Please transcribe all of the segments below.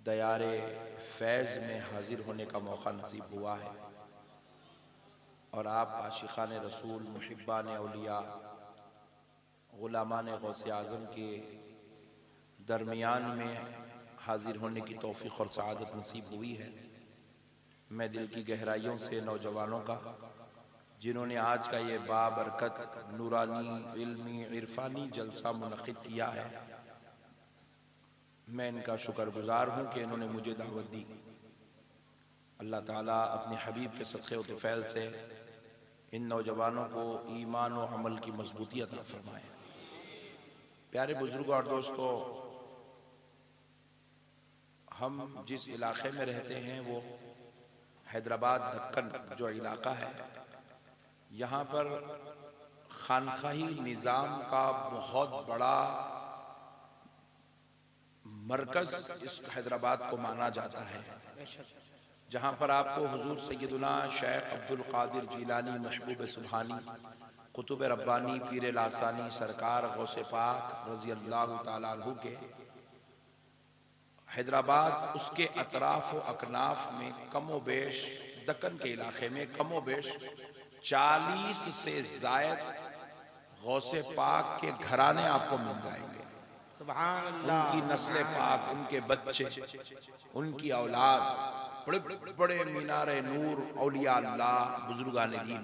दयारे फैज़ में हाजिर होने का मौका नसीब हुआ है और आप आशिक़ान रसूल, मुहिब्बान औलिया, ग़ुलामान गौसे आज़म के दरमियान में हाजिर होने की तौफ़ीक़ और सआदत नसीब हुई है। मैं दिल की गहराइयों से नौजवानों का, जिन्होंने आज का ये बाबरकत नूरानी इल्मी इरफानी जलसा मुनक़िद किया है, मैं इनका शुक्रगुज़ार हूँ कि इन्होंने मुझे दावत दी। अल्लाह ताला अपने हबीब के सदक़े व तुफ़ैल से इन नौजवानों को ईमान व अमल की मजबूती अता फरमाए। प्यारे बुजुर्गों और दोस्तों, हम जिस इलाक़े में रहते हैं वो हैदराबाद दक्कन जो इलाक़ा है, यहाँ पर खानकाही निज़ाम का बहुत बड़ा मरकज़ इस हैदराबाद को माना जाता है, जहाँ पर आपको हुजूर सैयदुना शेख अब्दुल कादिर जिलानी महबूब सुब्हानी कुतुब रब्बानी पीर लासानी सरकार गौसे पाक रज़ी अल्लाह ताला अन्हु के हैदराबाद उसके अतराफ़ व अकनाफ में कमो बेश दक्कन के इलाक़े में कमो बेश 40 से ज़ायद गौसे पाक के घराने आपको मिल जाएंगे। सुभान अल्लाह। उनकी नस्ल पाक, उनके बच्चे, उनकी औलाद, बड़े बड़े मीनारे नूर औलिया अल्लाह बुजुर्गान दीन।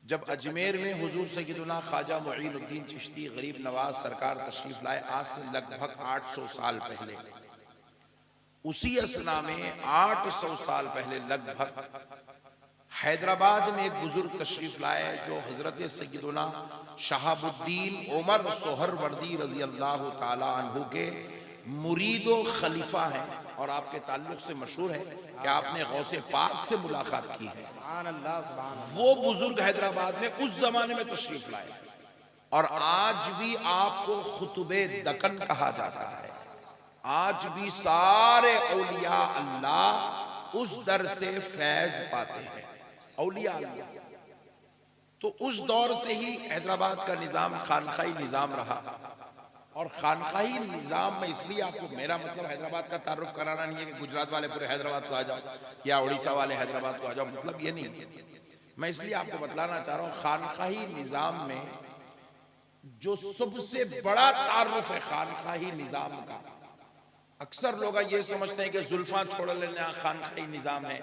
जब अजमेर में हुजूर सैयदुना ख्वाजा मुईनुद्दीन चिश्ती गरीब नवाज सरकार तशरीफ लाए, आज से लगभग 800 साल पहले, उसी असना में 800 साल पहले लगभग हैदराबाद में एक बुजुर्ग तशरीफ लाए जो हजरत सैयदुना शहाबुद्दीन उमर सोहरवर्दी रजी अल्लाह ताला अन्हु के मुरीद व खलीफा हैं और आपके ताल्लुक से मशहूर है कि आपने गौसे पाक से मुलाकात की है। वो बुजुर्ग हैदराबाद में उस जमाने में तशरीफ लाए और आज भी आपको खुतबे दक्कन कहा जाता है। आज भी सारे औलिया अल्लाह उस दर से फैज पाते हैं, औलिया अल्लाह। तो उस दौर से ही हैदराबाद का निज़ाम खानकाही निज़ाम रहा और खानकाही निज़ाम में इसलिए आपको, मेरा मतलब हैदराबाद का तारुफ कराना नहीं है कि गुजरात वाले पूरे हैदराबाद को आ जाओ या उड़ीसा वाले हैदराबाद को आ जाओ, मतलब ये नहीं। मैं इसलिए आपको बतलाना चाह रहा हूँ खानकाही निज़ाम में जो सबसे बड़ा तारुफ है खानकाही निज़ाम का, अक्सर लोग ये समझते हैं कि जुल्फा छोड़ लेना खानकाही निज़ाम है,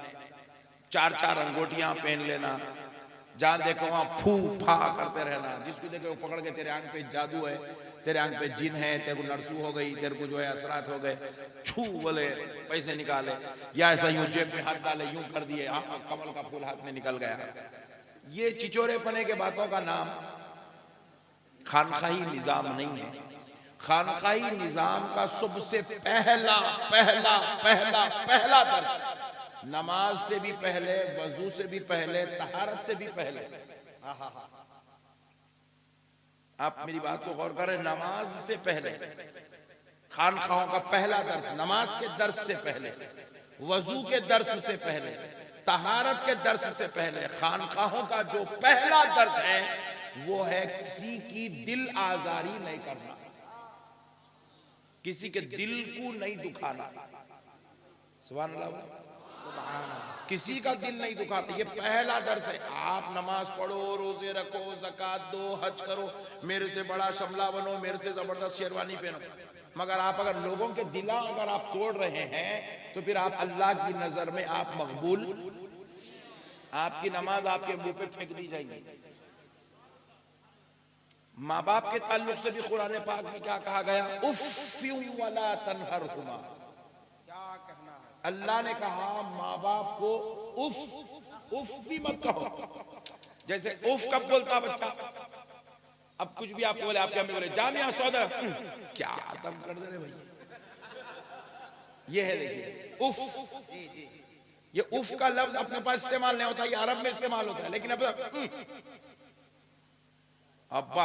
4-4 अंगूठियां पहन लेना, जहां देखो वहां फू फा करते रहना, जिसको देखो वो पकड़ के तेरे आंख पे जादू है, तेरे आंख पे जिन है, तेरे को नरसू हो गई, तेरे को जो है असरात हो गए, छू बोले पैसे निकाले, या ऐसा यूं जेब में हाथ डाले यूं कर दिए, कमल का फूल हाथ में निकल गया। ये चिचोरे पने के बातों का नाम खानकाही निज़ाम नहीं है। खानकाही निज़ाम का सबसे पहला पहला पहला पहला दर्स नमाज से भी पहले, वजू से भी पहले, तहारत से भी पहले, आप मेरी बात को गौर करें, नमाज से पहले खानखाहों का पहला दर्स, नमाज के दर्स से पहले, वजू के दर्स से पहले, तहारत के दर्स से पहले खानखाहों का जो पहला दर्स है वो है किसी की दिल आजारी नहीं करना, किसी के दिल को नहीं दुखाना। सुभान अल्लाह। किसी का दिल नहीं दुखाता, ये पहला दर्स है। आप नमाज पढ़ो, रोजे रखो, ज़कात दो, हज करो, मेरे से बड़ा शमला बनो, मेरे से जबरदस्त शेरवानी पहनो, मगर आप अगर लोगों के दिला अगर आप तोड़ रहे हैं तो फिर आप अल्लाह की नजर में आप मकबूल, आपकी नमाज आपके मुंह पे फेंक दी जाएगी। माँ बाप के ताल्लुक से भी कुरान पाक में क्या कहा गया, उफ़्फ़ी वला तनहरहुमा, अल्लाह ने कहा माँ बाप को उफ उफ भी मत कहो। जैसे उफ कब बोलता बच्चा, अब कुछ भी आपको बोले, आपके अम्मी बोले जामिया सौदा, क्या दम कर दे रहे भाई, ये है देखिए उफ। ये उफ का लफ्ज अपने पास इस्तेमाल नहीं होता, ये अरब में इस्तेमाल होता है, लेकिन अब अब्बा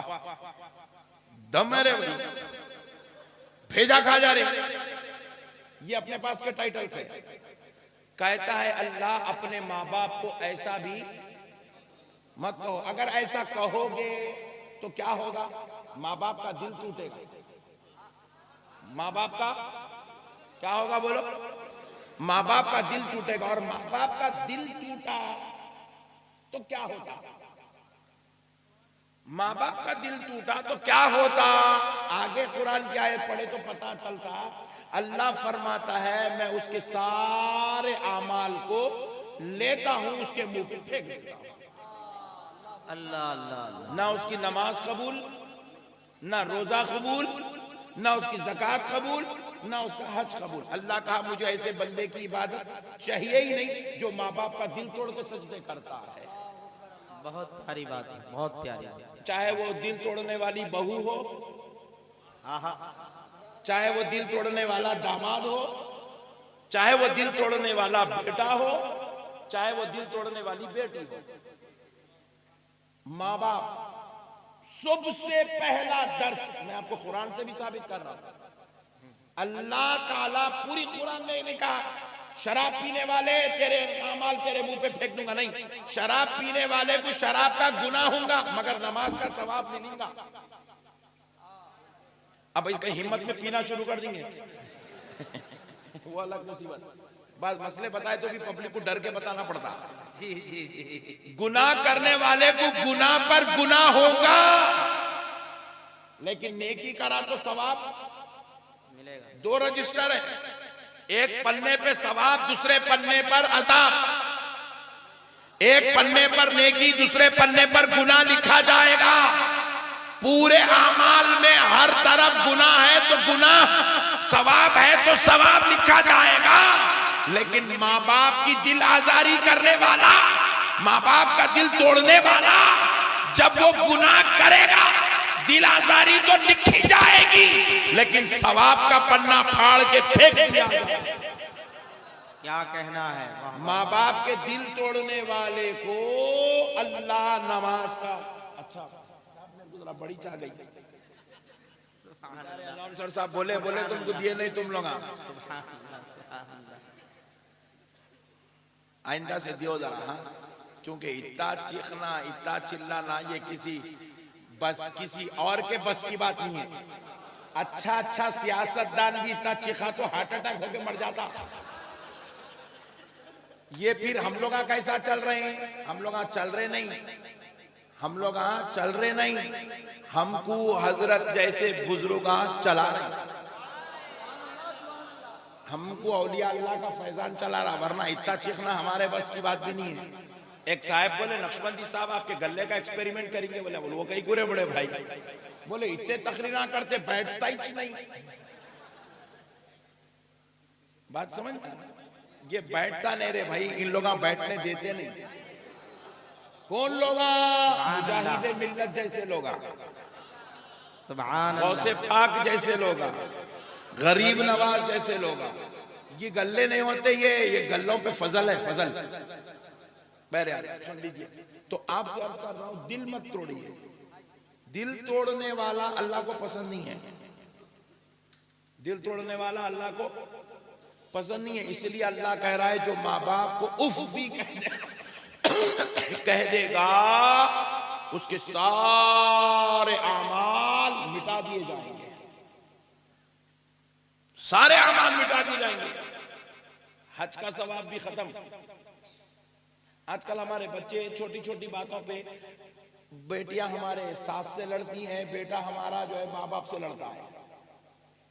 दम है रे भाई, भेजा खा जा रहे, ये अपने पास के टाइटल से कहता है। अल्लाह अपने माँ बाप को ऐसा भी मत कहो, अगर ऐसा कहोगे तो क्या होगा, माँ बाप का दिल टूटेगा, माँ बाप का क्या होगा बोलो? माँ बाप का दिल टूटेगा। और माँ बाप का दिल टूटा तो क्या होता? माँ बाप का दिल टूटा तो क्या होता? आगे कुरान की आयत पढ़े तो पता चलता। अल्लाह फरमाता है मैं उसके सारे आमाल को लेता हूं, उसके मुंह पे फेंक देता हूं। अल्लाह अल्लाह। ना उसकी नमाज कबूल, ना रोजा कबूल, ना उसकी ज़कात कबूल, ना उसका हज कबूल। अल्लाह कहा मुझे ऐसे बंदे की इबादत चाहिए ही नहीं जो माँ बाप का दिल तोड़ के सजदे करता है। बहुत प्यारी बात है, बहुत प्यारी बात। चाहे वो दिल तोड़ने वाली बहू हो, आहा, चाहे वो दिल तोड़ने वाला दामाद हो, चाहे वो दिल तोड़ने वाला बेटा हो, चाहे वो दिल तोड़ने वाली बेटी हो। माँ बाप सबसे पहला दर्स, मैं आपको कुरान से भी साबित कर रहा हूं। अल्लाह ताला पूरी कुरान में नहीं कहा शराब पीने वाले तेरे अमाल तेरे मुंह पे फेंक दूंगा, नहीं। शराब पीने वाले को शराब का गुनाह होगा मगर नमाज का सवाब मिलेगा। अब कहीं हिम्मत में पीना शुरू कर देंगे वो अलग मुसीबत। बस मसले बताए तो भी पब्लिक को डर के बताना पड़ता। जी जी जी। गुनाह करने वाले को गुनाह पर गुनाह होगा, लेकिन नेकी करा तो सवाब मिलेगा। दो रजिस्टर है, एक पन्ने पे सवाब, दूसरे पन्ने पर अजाब। एक पन्ने पर नेकी, दूसरे पन्ने पर गुनाह लिखा जाएगा। पूरे आमाल में हर तरफ गुनाह है तो गुनाह, सवाब है तो सवाब लिखा जाएगा। लेकिन माँ बाप की दिल आजारी करने वाला, माँ बाप का दिल तोड़ने वाला जब वो गुनाह करेगा दिल आजारी तो लिखी जाएगी, लेकिन सवाब का पन्ना फाड़ के फेंक दिया जाएगा। क्या कहना है? माँ बाप के दिल तोड़ने वाले को अल्लाह नमाज का अच्छा जरा बड़ी चाह गई। अनाउंसर साहब बोले बोले तुमको दिए नहीं तुम लोग, आइंदा से दियो जरा। हाँ, क्योंकि इतना चीखना इतना चिल्लाना ये किसी और के बस की बात नहीं है। अच्छा सियासतदान भी इतना चीखा तो हार्ट अटैक होकर मर जाता। ये फिर हम लोग कैसा चल रहे हैं? हम लोग चल रहे नहीं, हम लोग चल रहे नहीं, हमको हजरत जैसे बुजुर्ग चला रहे, हमको औलिया अल्लाह का फैजान चला रहा, वरना इतना चीखना हमारे बस की बात भी नहीं है। एक साहब बोले नक्शबंदी साहब आपके गले का एक्सपेरिमेंट करेंगे। बोले वो कहीं पूरे बड़े भाई बोले इतने तकरीर करते बैठता ही नहीं। बात समझ, ये बैठता नहीं रे भाई, इन लोग बैठने देते नहीं। कौन लोग? मुजाहिदे मिल्लत जैसे लोग, सुभान गौसे पाक जैसे लोग, गरीब नवाज जैसे लोग। ये गल्ले नहीं होते, ये गल्लों पे फजल है, फजल। सुन लीजिए, तो आपसे अर्ज कर रहा हूं दिल मत तोड़िए। दिल तोड़ने वाला अल्लाह को पसंद नहीं है। दिल तोड़ने वाला अल्लाह को पसंद नहीं है। इसलिए अल्लाह कह रहा है जो माँ बाप को उफ भी कह देगा उसके सारे आमाल मिटा दिए जाएंगे, सारे आमाल मिटा दिए जाएंगे। हज का सवाब भी खत्म। आजकल हमारे बच्चे छोटी छोटी बातों पे, बेटियां हमारे सास से लड़ती हैं, बेटा हमारा जो है माँ बाप से लड़ता है।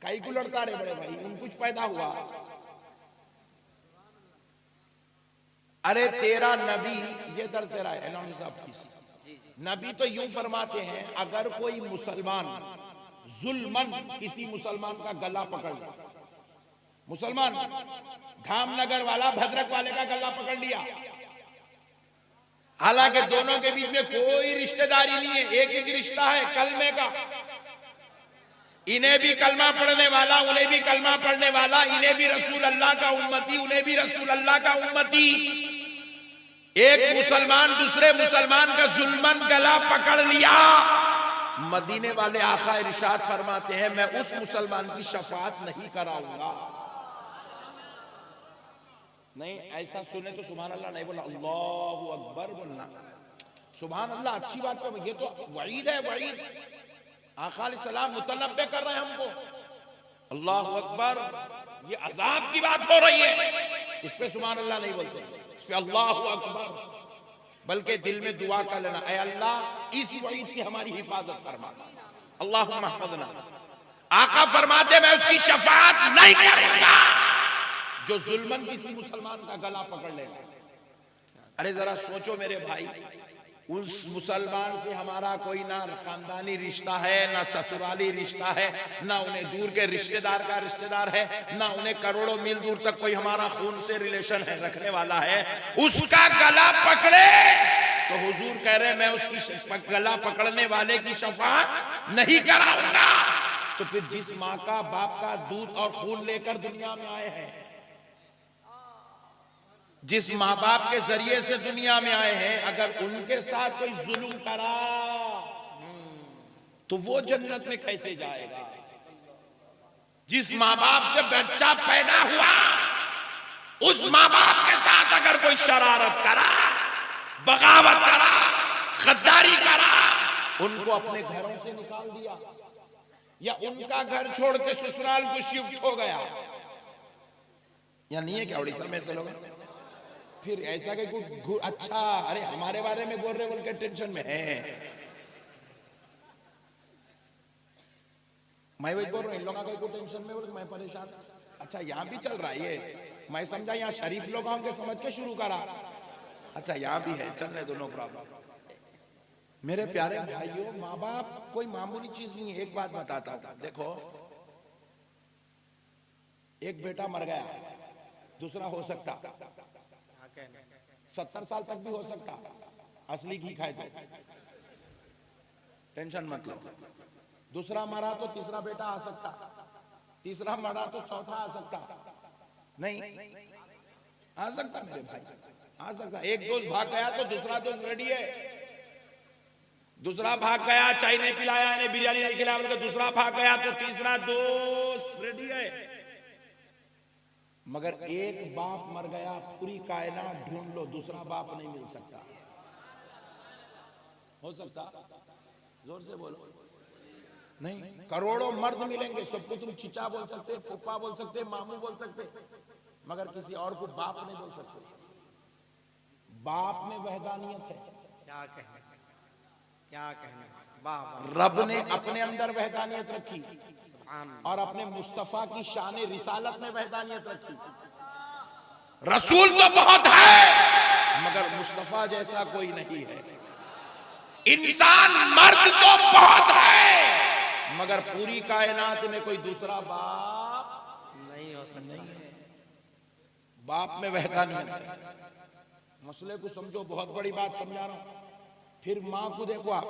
कई को लड़ता रे बड़े भाई, उन कुछ पैदा हुआ। अरे तेरा नबी, ये दर्ज दे रहा है एलान साहब, नबी तो यूं फरमाते हैं अगर कोई मुसलमान जुल्मन किसी मुसलमान का गला पकड़ लिया, मुसलमान धामनगर वाला भद्रक वाले का गला पकड़ लिया, हालांकि दोनों के बीच में कोई रिश्तेदारी नहीं है, एक ही रिश्ता है कलमे का। इन्हें भी कलमा पढ़ने वाला, उन्हें भी कलमा पढ़ने वाला, इन्हें भी रसूल अल्लाह का उम्मती, उन्हें भी रसूल अल्लाह का उम्मती। एक मुसलमान दूसरे मुसलमान का जुल्मन गला पकड़ लिया, मदीने वाले आका इरशाद फरमाते हैं मैं उस मुसलमान की शफाअत नहीं कराऊंगा। नहीं ऐसा सुने तो सुभान अल्लाह नहीं बोला, अल्लाहु अकबर बोलना। सुभान अल्लाह अच्छी बात है, ये तो वईद है, वईद। आका अलैहिस्सलाम मुतनब्बे कर रहे हैं हमको, अल्लाहु अकबर ये अजाब की बात हो रही है, इस पे सुभान अल्लाह नहीं बोलते, इस पे अल्लाहु अकबर, बल्कि दिल में दुआ कर लेना, ऐ अल्लाह इस वईद से हमारी हिफाजत फरमा, अल्लाहुम्मा हफ़ज़ना। आका फरमाते मैं उसकी शफाअत नहीं करूंगा जो जुल्मन किसी मुसलमान का गला पकड़ लेगा। अरे जरा सोचो मेरे भाई, उस मुसलमान से हमारा कोई ना खानदानी रिश्ता है, ना ससुराली रिश्ता है, ना उन्हें दूर के रिश्तेदार का रिश्तेदार है, ना उन्हें करोड़ों मील दूर तक कोई हमारा खून से रिलेशन है रखने वाला है, उसका गला पकड़े तो हुजूर कह रहे मैं उसकी गला पकड़ने वाले की शफाअत नहीं कराऊंगा। तो फिर जिस माँ का बाप का दूध और खून लेकर दुनिया में आए हैं, जिस माँ बाप के जरिए से दुनिया में आए हैं, अगर उनके साथ कोई जुल्म करा तो वो जन्नत में कैसे जाएगा? जिस माँ बाप से बच्चा पैदा हुआ उस माँ बाप के साथ अगर कोई शरारत करा, बगावत करा, गद्दारी करा, उनको अपने घरों से निकाल दिया या उनका घर छोड़ के ससुराल को शिफ्ट हो गया, या नहीं है क्या उड़ीसा में ऐसे लोग? फिर ऐसा कि कुछ अच्छा, अरे हमारे बारे में बोल रहे बोल के टेंशन में है। मैं वही बोल रहा हूँ, इन लोगों का कोई टेंशन में बोल, मैं परेशान। अच्छा यहाँ भी चल रहा है ये, मैं समझा यहाँ शरीफ लोग होंगे समझ के शुरू करा। अच्छा यहाँ भी है, चलने दोनों प्रॉब्लम। मेरे प्यारे भाइयों, माँ बाप कोई मामूली चीज नहीं है। एक बात बताता हूँ, देखो एक बेटा मर गया, दूसरा हो सकता 70 साल तक भी हो सकता, असली घी खाए तो टेंशन मत लो। दूसरा मरा तो तीसरा बेटा आ सकता, तीसरा मरा तो चौथा आ सकता, नहीं आ सकता मेरे भाई, आ सकता। एक दोस्त भाग गया तो दूसरा दोस्त रेडी है, दूसरा भाग गया, चाय नहीं पिलाया, नहीं बिरयानी नहीं खिलाया, तो दूसरा भाग गया तो तीसरा दोस्त रेडी है। मगर एक बाप मर गया, पूरी कायनात ढूंढ लो, दूसरा बाप नहीं मिल सकता। हो सकता? जोर से बोलो। नहीं, करोड़ों मर्द मिलेंगे, सबको तुम चिचा बोल सकते, फूफा बोल सकते, मामू बोल सकते, मगर किसी और को बाप नहीं बोल सकते। बाप में वहदानियत है। क्या कहना, क्या कहना, वाह। रब ने अपने अंदर वहदानियत रखी और अपने मुस्तफा की शान रिसालत में वहदानियत रखी। रसूल तो बहुत है मगर मुस्तफा जैसा कोई नहीं है। इंसान मर्द तो बहुत है मगर पूरी कायनात में कोई दूसरा बाप नहीं हो सकता। नहीं है। बाप में वहदानियत है। मसले को समझो, बहुत बड़ी बात समझा रहा हूं। फिर मां को देखो आप,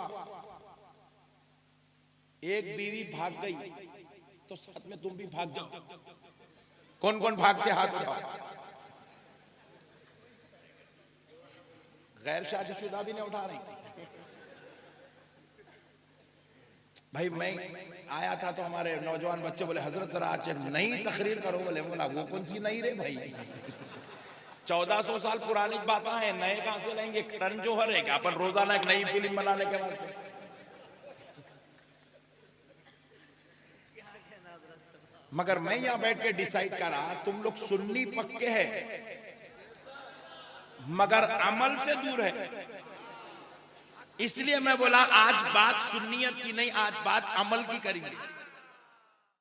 एक बीवी भाग गई तो साथ में तुम भी भाग जाओ। कौन कौन भागते हाथ उठाओ। गैर शादीशुदा भी नहीं उठा रही। भाई मैं आया था तो हमारे नौजवान बच्चे बोले हजरत जरा आज नई तकरीर करो। बोले बोला वो कौन सी नई रे भाई, 1400 साल पुरानी बातें हैं, नए कहां से लेंगे? करण जौहर है क्या अपन रोजाना एक नई फिल्म बनाने के वास्ते? मगर मैं यहां बैठ के डिसाइड करा, तुम लोग सुन्नी पक्के हैं मगर अमल से दूर है। इसलिए मैं बोला आज बात सुन्नियत की नहीं, आज बात अमल की करेंगे।